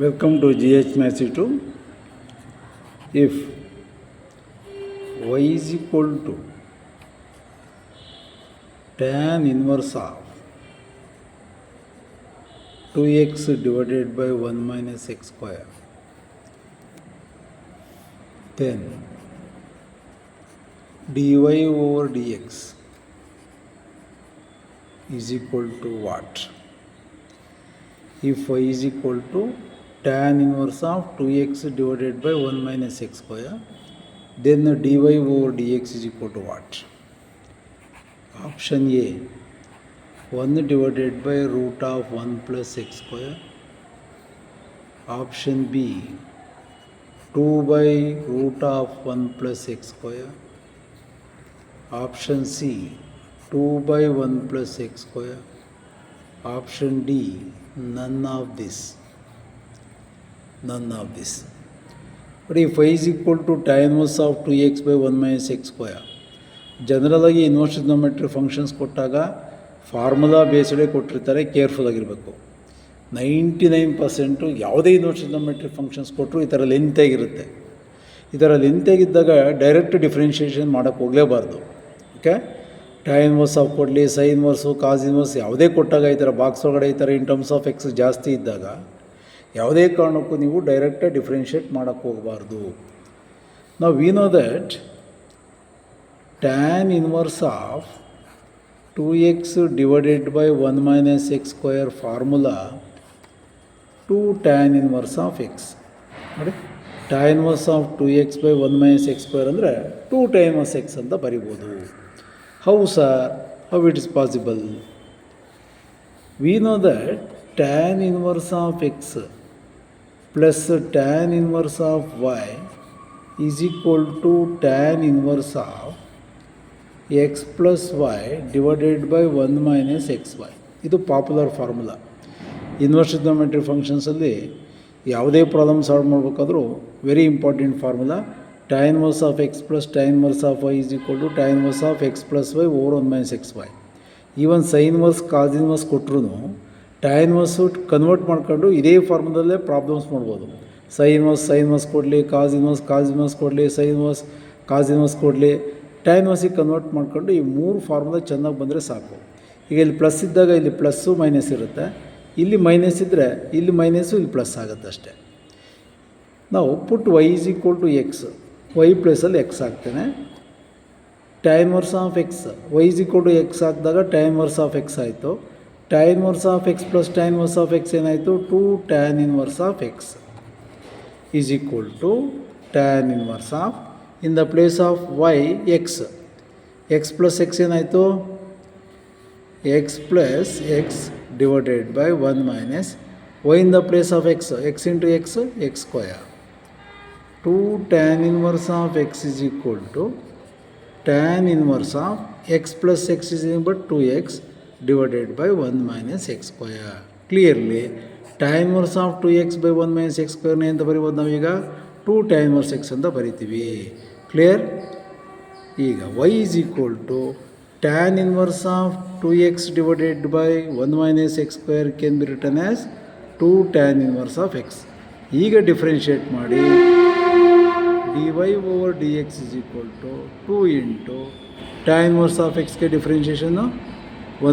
Welcome to GH Maths 2. If y is equal to tan inverse of 2x divided by 1 minus x square, then dy over dx is equal to what? If y is equal to tan inverse of 2x divided by 1 minus x square, then dy over dx is equal to what? Option A, 1 divided by root of 1 plus x square. Option B, 2 by root of 1 plus x square. Option C, 2 by 1 plus x square. Option D, none of this. But if y is equal to tan inverse of 2x by 1 minus x square, general ಆಗಿ inverse trigonometry functions ಕೊಟ್ಟಾಗ formula ಬೇಸ್ಡೇ ಕೊಟ್ಟಿರ್ತಾರೆ, careful ಆಗಿರಬೇಕು. 99% ಯಾವುದೇ inverse trigonometry functions ಕೊಟ್ಟರು ಈ ಥರ ಲೆಂತಾಗಿರುತ್ತೆ. ಈ ಥರ ಲೆಂತಾಗಿದ್ದಾಗ ಡೈರೆಕ್ಟ್ ಡಿಫ್ರೆನ್ಷಿಯೇಷನ್ ಮಾಡೋಕ್ಕೆ ಹೋಗಲೇಬಾರ್ದು. ಓಕೆ, tan ಇನ್ವರ್ಸ್ ಆಫ್ ಕೊಡಲಿ, ಸೈನ್ ಇನ್ವರ್ಸು, ಕಾಸ್ ಇನ್ವರ್ಸ್ ಯಾವುದೇ ಕೊಟ್ಟಾಗ ಈ ಥರ ಬಾಕ್ಸ್ ಒಳಗಡೆ ಈ ಥರ ಇನ್ ಟರ್ಮ್ಸ್ ಆಫ್ ಎಕ್ಸ್ ಜಾಸ್ತಿ ಇದ್ದಾಗ ಯಾವುದೇ ಕಾರಣಕ್ಕೂ ನೀವು ಡೈರೆಕ್ಟಾಗಿ ಡಿಫ್ರೆನ್ಷಿಯೇಟ್ ಮಾಡೋಕ್ಕೆ ಹೋಗಬಾರ್ದು. ನಾವು we know that tan inverse of 2x divided by 1 minus x square formula 2 tan inverse of x. ನೋಡಿ, tan inverse of 2x by 1 minus x square ಅಂದರೆ 2 times x ಅಂತ ಬರಿಬೋದು. How sir? How it is possible? We know that tan inverse of x plus tan inverse of y is equal to tan inverse of x plus y divided by 1 minus xy. ಇದು popular formula. Inverse trigonometry ಫಂಕ್ಷನ್ಸಲ್ಲಿ ಯಾವುದೇ problem solve ಮಾಡಬೇಕಾದ್ರೂ very important formula. tan inverse of x plus tan inverse of y is equal to tan inverse of x plus y over 1 minus xy. Even sine inverse, cos inverse ಕೊಟ್ಟರು tan inverse convert ಮಾಡ್ಕೊಂಡು ಇದೇ ಫಾರ್ಮುಲದಲ್ಲೇ problems ಮಾಡ್ಬೋದು. Sine inverse ಕೊಡಲಿ, cos inverse ಕೊಡಲಿ, sine inverse, cos inverse ಕೊಡಲಿ, tan ಇನ್ವರ್ಸಿಗೆ convert ಮಾಡ್ಕೊಂಡು ಈ 3 ಫಾರ್ಮುಲಾ ಚೆನ್ನಾಗಿ ಬಂದರೆ ಸಾಕು. ಈಗ ಇಲ್ಲಿ ಪ್ಲಸ್ ಇದ್ದಾಗ ಇಲ್ಲಿ ಪ್ಲಸ್ಸು ಮೈನಸ್ ಇರುತ್ತೆ, ಇಲ್ಲಿ ಮೈನಸ್ ಇದ್ದರೆ ಇಲ್ಲಿ ಮೈನಸ್ಸು ಇಲ್ಲಿ ಪ್ಲಸ್ ಆಗುತ್ತೆ ಅಷ್ಟೇ. ನಾವು put y is equal to x, y ಪ್ಲೇಸಲ್ಲಿ ಎಕ್ಸ್ ಹಾಕ್ತೇನೆ. tan inverse of x, y is equal to x ಹಾಕಿದಾಗ tan ಇನ್ವರ್ಸ್ ಆಫ್ ಎಕ್ಸ್ ಆಯಿತು. tan inverse of x plus tan inverse of x ಏನಾಯಿತು? 2 tan inverse of x is equal to tan inverse of, in the place of y, x plus x ಏನಾಯಿತು? x plus x divided by 1 minus y in the place of x into x square. 2 tan inverse of x is equal to tan inverse of x plus x is equal to 2x divided by 1 minus x square. Clearly tan inverse of 2x by 1 minus x square ಅಂತ ಬರೀಬೋದು ನಾವೀಗ 2 tan inverse x ಅಂತ ಬರಿತೀವಿ. Clear? ಈಗ y is equal to tan inverse of 2x divided by 1 minus x square can be written as 2 tan inverse of x. ಈಗ differentiate ಮಾಡಿ dy over dx is equal to 2 into tan inverse of x ಗೆ ಡಿಫ್ರೆನ್ಷಿಯೇಷನ್ನು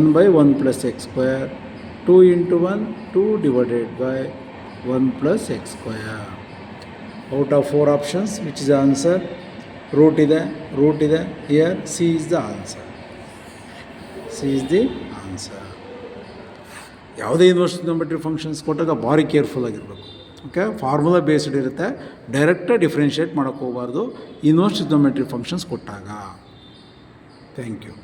1 by 1 plus x square, 2 into 1, 2 divided by 1 plus x square. Out of 4 options, which is the answer? Root ಇದೆ, here C is the answer. ಯಾವುದೇ inverse trigonometry functions ಕೊಟ್ಟಾಗ ಭಾರಿ careful ಆಗಿರಬೇಕು. Okay, formula based ಇರುತ್ತೆ, ಡೈರೆಕ್ಟಾಗಿ differentiate ಮಾಡೋಕ್ಕೆ ಹೋಗಬಾರ್ದು inverse trigonometry functions ಕೊಟ್ಟಾಗ. Thank you.